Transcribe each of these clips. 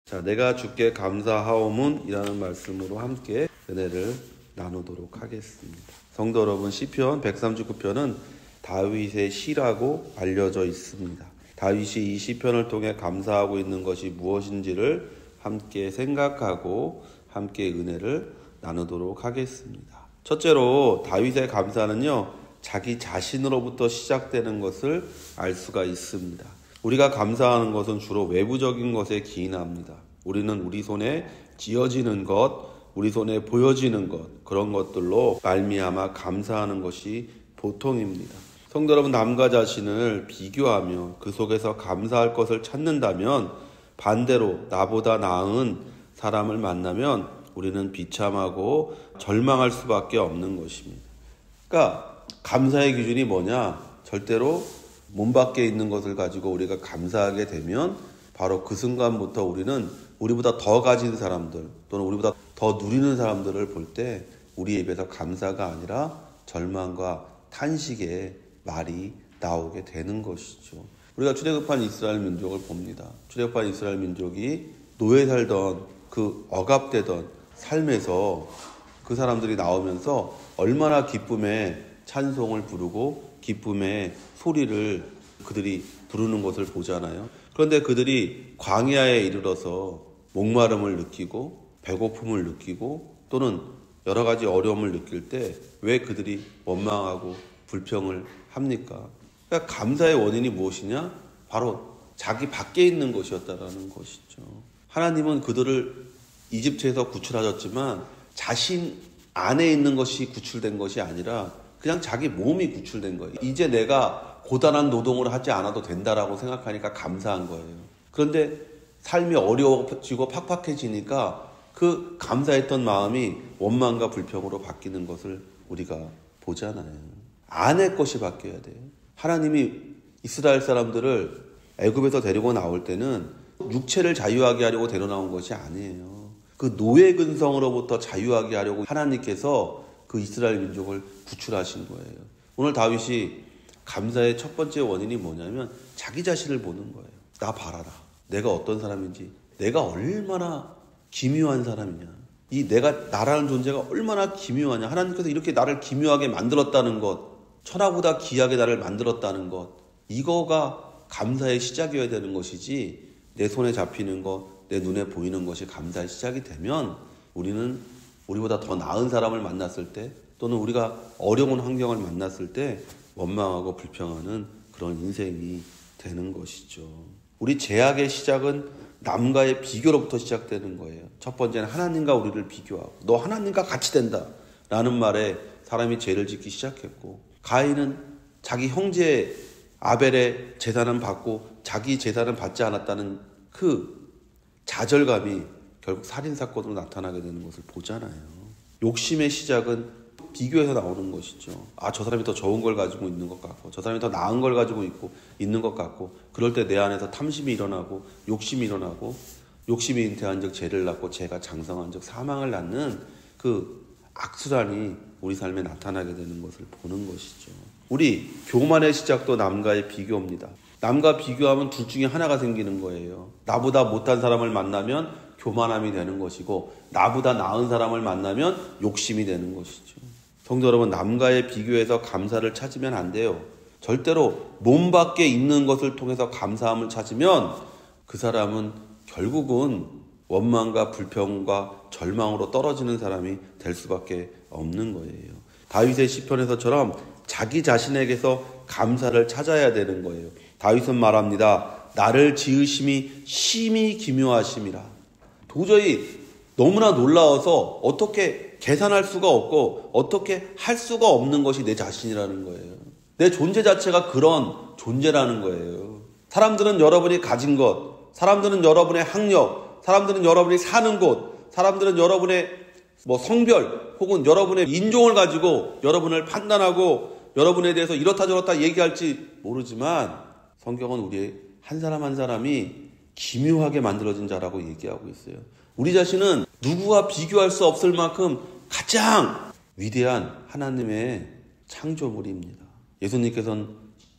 자, 내가 주께 감사하오문이라는 말씀으로 함께 은혜를 나누도록 하겠습니다. 성도 여러분, 시편 139편은 다윗의 시라고 알려져 있습니다. 다윗이 이 시편을 통해 감사하고 있는 것이 무엇인지를 함께 생각하고 함께 은혜를 나누도록 하겠습니다. 첫째로 다윗의 감사는요, 자기 자신으로부터 시작되는 것을 알 수가 있습니다. 우리가 감사하는 것은 주로 외부적인 것에 기인합니다. 우리는 우리 손에 쥐어지는 것, 우리 손에 보여지는 것, 그런 것들로 말미암아 감사하는 것이 보통입니다. 성도 여러분, 남과 자신을 비교하며 그 속에서 감사할 것을 찾는다면, 반대로 나보다 나은 사람을 만나면 우리는 비참하고 절망할 수밖에 없는 것입니다. 그러니까 감사의 기준이 뭐냐? 절대로 몸 밖에 있는 것을 가지고 우리가 감사하게 되면 바로 그 순간부터 우리는 우리보다 더 가진 사람들 또는 우리보다 더 누리는 사람들을 볼 때 우리 입에서 감사가 아니라 절망과 탄식의 말이 나오게 되는 것이죠. 우리가 출애굽한 이스라엘 민족을 봅니다. 출애굽한 이스라엘 민족이 노예 살던 그 억압되던 삶에서 그 사람들이 나오면서 얼마나 기쁨의 찬송을 부르고 기쁨의 소리를 그들이 부르는 것을 보잖아요. 그런데 그들이 광야에 이르러서 목마름을 느끼고 배고픔을 느끼고 또는 여러 가지 어려움을 느낄 때 왜 그들이 원망하고 불평을 합니까? 그러니까 감사의 원인이 무엇이냐? 바로 자기 밖에 있는 것이었다라는 것이죠. 하나님은 그들을 이집트에서 구출하셨지만 자신 안에 있는 것이 구출된 것이 아니라 그냥 자기 몸이 구출된 거예요. 이제 내가 고단한 노동을 하지 않아도 된다라고 생각하니까 감사한 거예요. 그런데 삶이 어려워지고 팍팍해지니까 그 감사했던 마음이 원망과 불평으로 바뀌는 것을 우리가 보잖아요. 안의 것이 바뀌어야 돼요. 하나님이 이스라엘 사람들을 애굽에서 데리고 나올 때는 육체를 자유하게 하려고 데려나온 것이 아니에요. 그 노예 근성으로부터 자유하게 하려고 하나님께서 그 이스라엘 민족을 구출하신 거예요. 오늘 다윗이 감사의 첫 번째 원인이 뭐냐면 자기 자신을 보는 거예요. 나 봐라라. 내가 어떤 사람인지, 내가 얼마나 기묘한 사람이냐. 이 내가 나라는 존재가 얼마나 기묘하냐. 하나님께서 이렇게 나를 기묘하게 만들었다는 것, 천하보다 귀하게 나를 만들었다는 것, 이거가 감사의 시작이어야 되는 것이지, 내 손에 잡히는 것, 내 눈에 보이는 것이 감사의 시작이 되면 우리는 우리보다 더 나은 사람을 만났을 때 또는 우리가 어려운 환경을 만났을 때 원망하고 불평하는 그런 인생이 되는 것이죠. 우리 죄악의 시작은 남과의 비교로부터 시작되는 거예요. 첫 번째는 하나님과 우리를 비교하고 너 하나님과 같이 된다 라는 말에 사람이 죄를 짓기 시작했고, 가인은 자기 형제 아벨의 제사는 받고 자기 제사는 받지 않았다는 그 좌절감이 결국 살인사건으로 나타나게 되는 것을 보잖아요. 욕심의 시작은 비교해서 나오는 것이죠. 아, 저 사람이 더 좋은 걸 가지고 있는 것 같고 저 사람이 더 나은 걸 가지고 있는 것 같고, 그럴 때 내 안에서 탐심이 일어나고 욕심이 일어나고, 욕심이 잉태한 즉 죄를 낳고 죄가 장성한 즉 사망을 낳는 그 악순환이 우리 삶에 나타나게 되는 것을 보는 것이죠. 우리 교만의 시작도 남과의 비교입니다. 남과 비교하면 둘 중에 하나가 생기는 거예요. 나보다 못한 사람을 만나면 교만함이 되는 것이고 나보다 나은 사람을 만나면 욕심이 되는 것이죠. 성도 여러분, 남과의 비교에서 감사를 찾으면 안 돼요. 절대로 몸 밖에 있는 것을 통해서 감사함을 찾으면 그 사람은 결국은 원망과 불평과 절망으로 떨어지는 사람이 될 수밖에 없는 거예요. 다윗의 시편에서처럼 자기 자신에게서 감사를 찾아야 되는 거예요. 다윗은 말합니다. 나를 지으심이 심히 기묘하심이라. 도저히 너무나 놀라워서 어떻게 계산할 수가 없고 어떻게 할 수가 없는 것이 내 자신이라는 거예요. 내 존재 자체가 그런 존재라는 거예요. 사람들은 여러분이 가진 것, 사람들은 여러분의 학력, 사람들은 여러분이 사는 곳, 사람들은 여러분의 성별 혹은 여러분의 인종을 가지고 여러분을 판단하고 여러분에 대해서 이렇다 저렇다 얘기할지 모르지만 성경은 우리 한 사람 한 사람이 기묘하게 만들어진 자라고 얘기하고 있어요. 우리 자신은 누구와 비교할 수 없을 만큼 가장 위대한 하나님의 창조물입니다. 예수님께서는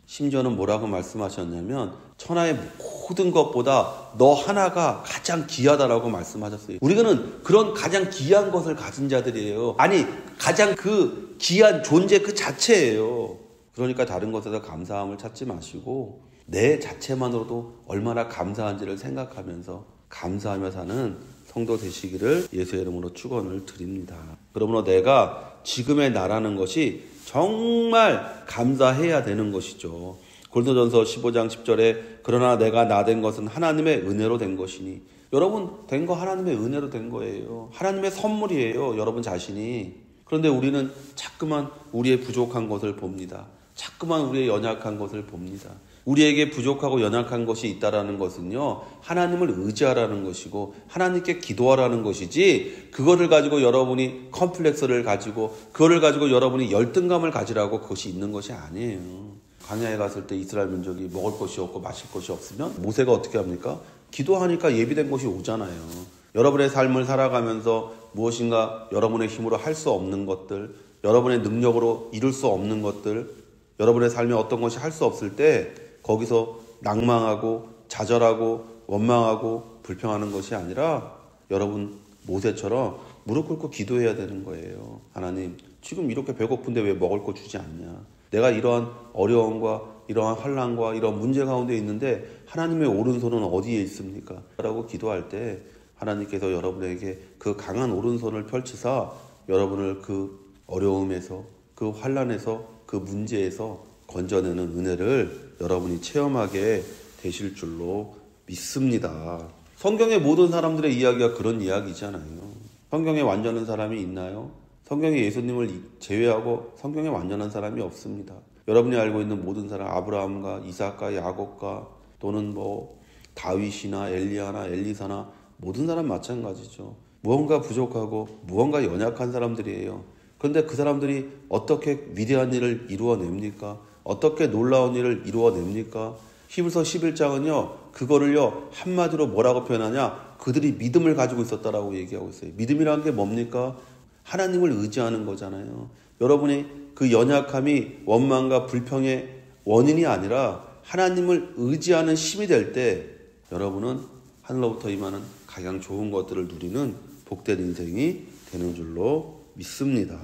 심지어는 뭐라고 말씀하셨냐면 천하의 모든 것보다 너 하나가 가장 귀하다라고 말씀하셨어요. 우리는 그런 가장 귀한 것을 가진 자들이에요. 아니 가장 그 귀한 존재 그 자체예요. 그러니까 다른 것에서 감사함을 찾지 마시고 내 자체만으로도 얼마나 감사한지를 생각하면서 감사하며 사는 성도 되시기를 예수의 이름으로 축원을 드립니다. 그러므로 내가 지금의 나라는 것이 정말 감사해야 되는 것이죠. 고린도전서 15장 10절에 그러나 내가 나 된 것은 하나님의 은혜로 된 것이니, 여러분 된 거 하나님의 은혜로 된 거예요. 하나님의 선물이에요, 여러분 자신이. 그런데 우리는 자꾸만 우리의 부족한 것을 봅니다. 자꾸만 우리의 연약한 것을 봅니다. 우리에게 부족하고 연약한 것이 있다라는 것은요, 하나님을 의지하라는 것이고 하나님께 기도하라는 것이지, 그거를 가지고 여러분이 컴플렉스를 가지고 그거를 가지고 여러분이 열등감을 가지라고 그것이 있는 것이 아니에요. 광야에 갔을 때 이스라엘 민족이 먹을 것이 없고 마실 것이 없으면 모세가 어떻게 합니까? 기도하니까 예비된 것이 오잖아요. 여러분의 삶을 살아가면서 무엇인가 여러분의 힘으로 할 수 없는 것들, 여러분의 능력으로 이룰 수 없는 것들, 여러분의 삶에 어떤 것이 할 수 없을 때 거기서 낭망하고 좌절하고 원망하고 불평하는 것이 아니라 여러분 모세처럼 무릎 꿇고 기도해야 되는 거예요. 하나님, 지금 이렇게 배고픈데 왜 먹을 거 주지 않냐? 내가 이러한 어려움과 이러한 환난과 이러한 문제 가운데 있는데 하나님의 오른손은 어디에 있습니까? 라고 기도할 때 하나님께서 여러분에게 그 강한 오른손을 펼치사 여러분을 그 어려움에서, 그 환난에서, 그 문제에서 건져내는 은혜를 여러분이 체험하게 되실 줄로 믿습니다. 성경의 모든 사람들의 이야기가 그런 이야기잖아요. 성경에 완전한 사람이 있나요? 성경에 예수님을 제외하고 성경에 완전한 사람이 없습니다. 여러분이 알고 있는 모든 사람, 아브라함과 이삭과 야곱과 또는 다윗이나 엘리야나 엘리사나 모든 사람 마찬가지죠. 무언가 부족하고 무언가 연약한 사람들이에요. 그런데 그 사람들이 어떻게 위대한 일을 이루어냅니까? 어떻게 놀라운 일을 이루어냅니까? 히브리서 11장은요, 그거를요, 한마디로 뭐라고 표현하냐? 그들이 믿음을 가지고 있었다라고 얘기하고 있어요. 믿음이라는 게 뭡니까? 하나님을 의지하는 거잖아요. 여러분이 그 연약함이 원망과 불평의 원인이 아니라 하나님을 의지하는 힘이 될 때 여러분은 하늘로부터 임하는 가장 좋은 것들을 누리는 복된 인생이 되는 줄로 믿습니다.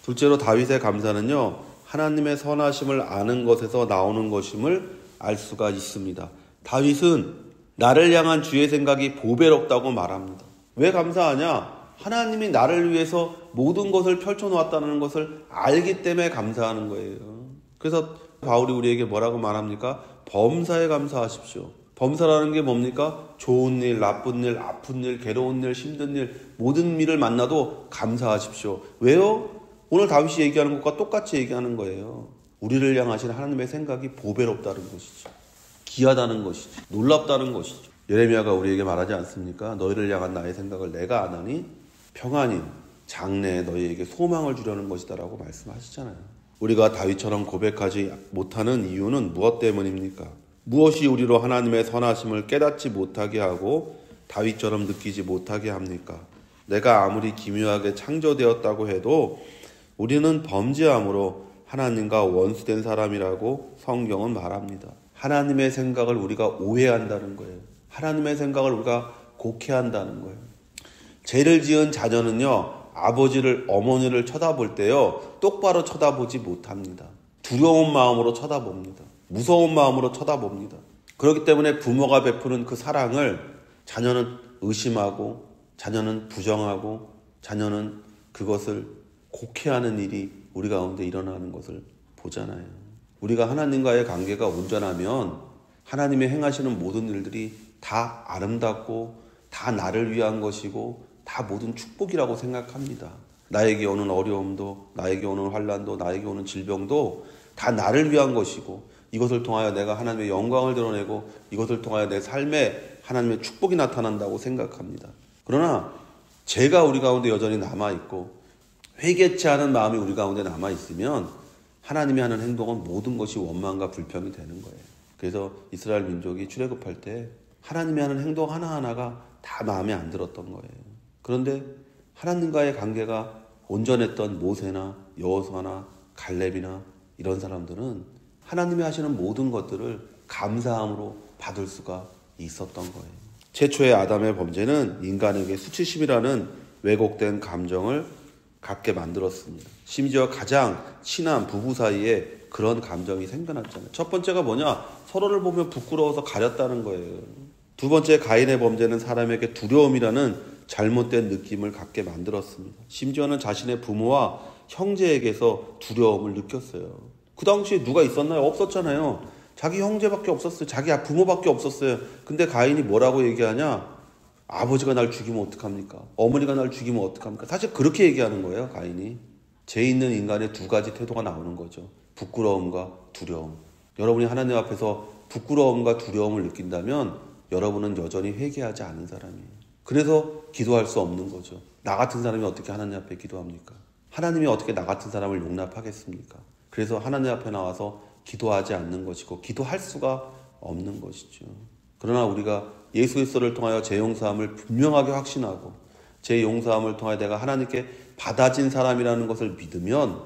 둘째로 다윗의 감사는요, 하나님의 선하심을 아는 것에서 나오는 것임을 알 수가 있습니다. 다윗은 나를 향한 주의 생각이 보배롭다고 말합니다. 왜 감사하냐? 하나님이 나를 위해서 모든 것을 펼쳐놓았다는 것을 알기 때문에 감사하는 거예요. 그래서 바울이 우리에게 뭐라고 말합니까? 범사에 감사하십시오. 범사라는 게 뭡니까? 좋은 일, 나쁜 일, 아픈 일, 괴로운 일, 힘든 일, 모든 일을 만나도 감사하십시오. 왜요? 오늘 다윗이 얘기하는 것과 똑같이 얘기하는 거예요. 우리를 향하신 하나님의 생각이 보배롭다는 것이죠. 귀하다는 것이죠. 놀랍다는 것이죠. 예레미야가 우리에게 말하지 않습니까? 너희를 향한 나의 생각을 내가 아나니 평안인 장래에 너희에게 소망을 주려는 것이다 라고 말씀하시잖아요. 우리가 다윗처럼 고백하지 못하는 이유는 무엇 때문입니까? 무엇이 우리로 하나님의 선하심을 깨닫지 못하게 하고 다윗처럼 느끼지 못하게 합니까? 내가 아무리 기묘하게 창조되었다고 해도 우리는 범죄함으로 하나님과 원수된 사람이라고 성경은 말합니다. 하나님의 생각을 우리가 오해한다는 거예요. 하나님의 생각을 우리가 곡해한다는 거예요. 죄를 지은 자녀는요, 아버지를, 어머니를 쳐다볼 때요, 똑바로 쳐다보지 못합니다. 두려운 마음으로 쳐다봅니다. 무서운 마음으로 쳐다봅니다. 그렇기 때문에 부모가 베푸는 그 사랑을 자녀는 의심하고, 자녀는 부정하고, 자녀는 그것을 곡해하는 일이 우리 가운데 일어나는 것을 보잖아요. 우리가 하나님과의 관계가 온전하면 하나님이 행하시는 모든 일들이 다 아름답고 다 나를 위한 것이고 다 모든 축복이라고 생각합니다. 나에게 오는 어려움도, 나에게 오는 환난도, 나에게 오는 질병도 다 나를 위한 것이고, 이것을 통하여 내가 하나님의 영광을 드러내고 이것을 통하여 내 삶에 하나님의 축복이 나타난다고 생각합니다. 그러나 죄가 우리 가운데 여전히 남아있고 회개치 않은 마음이 우리 가운데 남아있으면 하나님이 하는 행동은 모든 것이 원망과 불평이 되는 거예요. 그래서 이스라엘 민족이 출애굽할 때 하나님이 하는 행동 하나하나가 다 마음에 안 들었던 거예요. 그런데 하나님과의 관계가 온전했던 모세나 여호수아나 갈렙이나 이런 사람들은 하나님이 하시는 모든 것들을 감사함으로 받을 수가 있었던 거예요. 최초의 아담의 범죄는 인간에게 수치심이라는 왜곡된 감정을 갖게 만들었습니다. 심지어 가장 친한 부부 사이에 그런 감정이 생겨났잖아요. 첫 번째가 뭐냐? 서로를 보면 부끄러워서 가렸다는 거예요. 두 번째, 가인의 범죄는 사람에게 두려움이라는 잘못된 느낌을 갖게 만들었습니다. 심지어는 자신의 부모와 형제에게서 두려움을 느꼈어요. 그 당시에 누가 있었나요? 없었잖아요. 자기 형제밖에 없었어요. 자기 부모밖에 없었어요. 근데 가인이 뭐라고 얘기하냐? 아버지가 날 죽이면 어떡합니까? 어머니가 날 죽이면 어떡합니까? 사실 그렇게 얘기하는 거예요, 가인이. 죄 있는 인간의 두 가지 태도가 나오는 거죠. 부끄러움과 두려움. 여러분이 하나님 앞에서 부끄러움과 두려움을 느낀다면 여러분은 여전히 회개하지 않은 사람이에요. 그래서 기도할 수 없는 거죠. 나 같은 사람이 어떻게 하나님 앞에 기도합니까? 하나님이 어떻게 나 같은 사람을 용납하겠습니까? 그래서 하나님 앞에 나와서 기도하지 않는 것이고 기도할 수가 없는 것이죠. 그러나 우리가 예수 그리스도를 통하여 제 용서함을 분명하게 확신하고 제 용서함을 통하여 내가 하나님께 받아진 사람이라는 것을 믿으면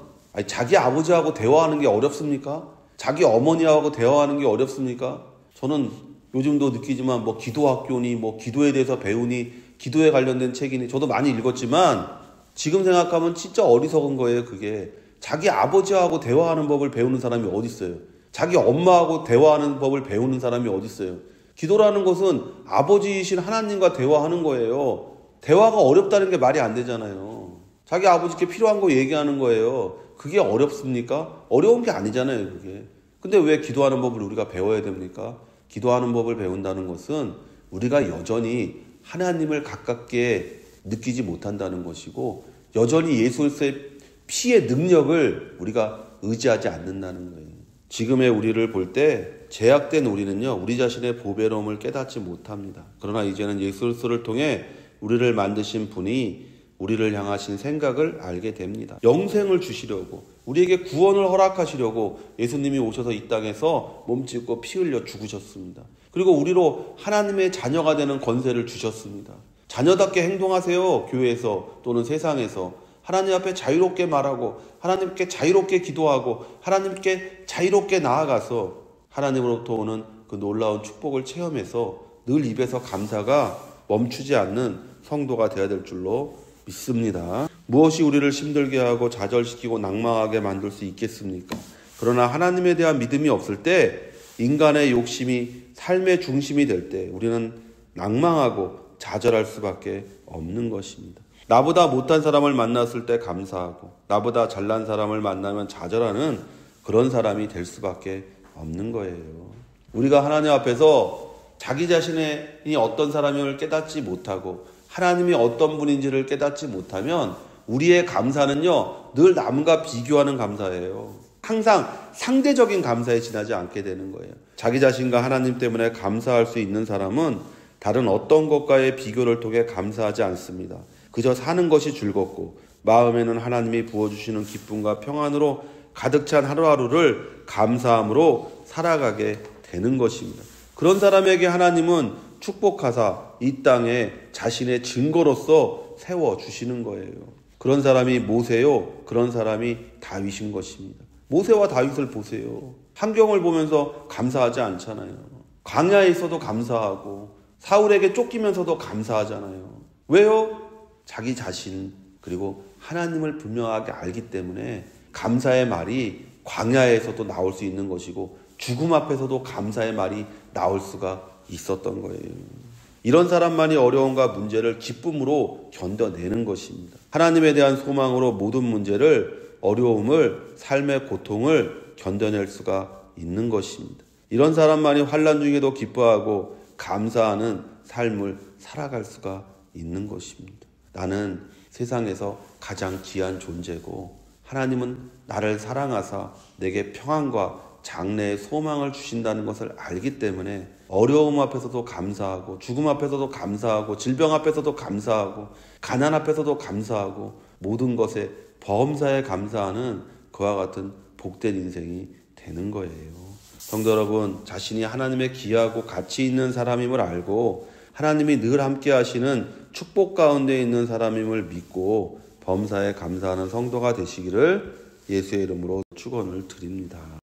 자기 아버지하고 대화하는 게 어렵습니까? 자기 어머니하고 대화하는 게 어렵습니까? 저는 요즘도 느끼지만 기도학교니 기도에 대해서 배우니 기도에 관련된 책이니 저도 많이 읽었지만 지금 생각하면 진짜 어리석은 거예요. 그게 자기 아버지하고 대화하는 법을 배우는 사람이 어디 있어요? 자기 엄마하고 대화하는 법을 배우는 사람이 어디 있어요? 기도라는 것은 아버지이신 하나님과 대화하는 거예요. 대화가 어렵다는 게 말이 안 되잖아요. 자기 아버지께 필요한 거 얘기하는 거예요. 그게 어렵습니까? 어려운 게 아니잖아요, 그게. 근데 왜 기도하는 법을 우리가 배워야 됩니까? 기도하는 법을 배운다는 것은 우리가 여전히 하나님을 가깝게 느끼지 못한다는 것이고 여전히 예수 그리스도의 피의 능력을 우리가 의지하지 않는다는 거예요. 지금의 우리를 볼 때 제약된 우리는요, 우리 자신의 보배로움을 깨닫지 못합니다. 그러나 이제는 예수 그리스도를 통해 우리를 만드신 분이 우리를 향하신 생각을 알게 됩니다. 영생을 주시려고, 우리에게 구원을 허락하시려고 예수님이 오셔서 이 땅에서 몸짓고 피 흘려 죽으셨습니다. 그리고 우리로 하나님의 자녀가 되는 권세를 주셨습니다. 자녀답게 행동하세요. 교회에서 또는 세상에서 하나님 앞에 자유롭게 말하고 하나님께 자유롭게 기도하고 하나님께 자유롭게 나아가서 하나님으로부터 오는 그 놀라운 축복을 체험해서 늘 입에서 감사가 멈추지 않는 성도가 되어야 될 줄로 믿습니다. 무엇이 우리를 힘들게 하고 좌절시키고 낭망하게 만들 수 있겠습니까? 그러나 하나님에 대한 믿음이 없을 때 인간의 욕심이 삶의 중심이 될 때 우리는 낭망하고 좌절할 수밖에 없는 것입니다. 나보다 못한 사람을 만났을 때 감사하고 나보다 잘난 사람을 만나면 좌절하는 그런 사람이 될 수밖에 없는 거예요. 우리가 하나님 앞에서 자기 자신이 어떤 사람임을 깨닫지 못하고 하나님이 어떤 분인지를 깨닫지 못하면 우리의 감사는요, 늘 남과 비교하는 감사예요. 항상 상대적인 감사에 지나지 않게 되는 거예요. 자기 자신과 하나님 때문에 감사할 수 있는 사람은 다른 어떤 것과의 비교를 통해 감사하지 않습니다. 그저 사는 것이 즐겁고 마음에는 하나님이 부어주시는 기쁨과 평안으로 가득 찬 하루하루를 감사함으로 살아가게 되는 것입니다. 그런 사람에게 하나님은 축복하사 이 땅에 자신의 증거로서 세워주시는 거예요. 그런 사람이 모세요. 그런 사람이 다윗인 것입니다. 모세와 다윗을 보세요. 환경을 보면서 감사하지 않잖아요. 광야에 있어도 감사하고 사울에게 쫓기면서도 감사하잖아요. 왜요? 자기 자신 그리고 하나님을 분명하게 알기 때문에 감사의 말이 광야에서도 나올 수 있는 것이고 죽음 앞에서도 감사의 말이 나올 수가 있었던 거예요. 이런 사람만이 어려움과 문제를 기쁨으로 견뎌내는 것입니다. 하나님에 대한 소망으로 모든 문제를, 어려움을, 삶의 고통을 견뎌낼 수가 있는 것입니다. 이런 사람만이 환난 중에도 기뻐하고 감사하는 삶을 살아갈 수가 있는 것입니다. 나는 세상에서 가장 귀한 존재고 하나님은 나를 사랑하사 내게 평안과 장래의 소망을 주신다는 것을 알기 때문에 어려움 앞에서도 감사하고 죽음 앞에서도 감사하고 질병 앞에서도 감사하고 가난 앞에서도 감사하고 모든 것에 범사에 감사하는 그와 같은 복된 인생이 되는 거예요. 성도 여러분, 자신이 하나님의 귀하고 가치 있는 사람임을 알고 하나님이 늘 함께 하시는 축복 가운데 있는 사람임을 믿고 범사에 감사하는 성도가 되시기를 예수의 이름으로 축원을 드립니다.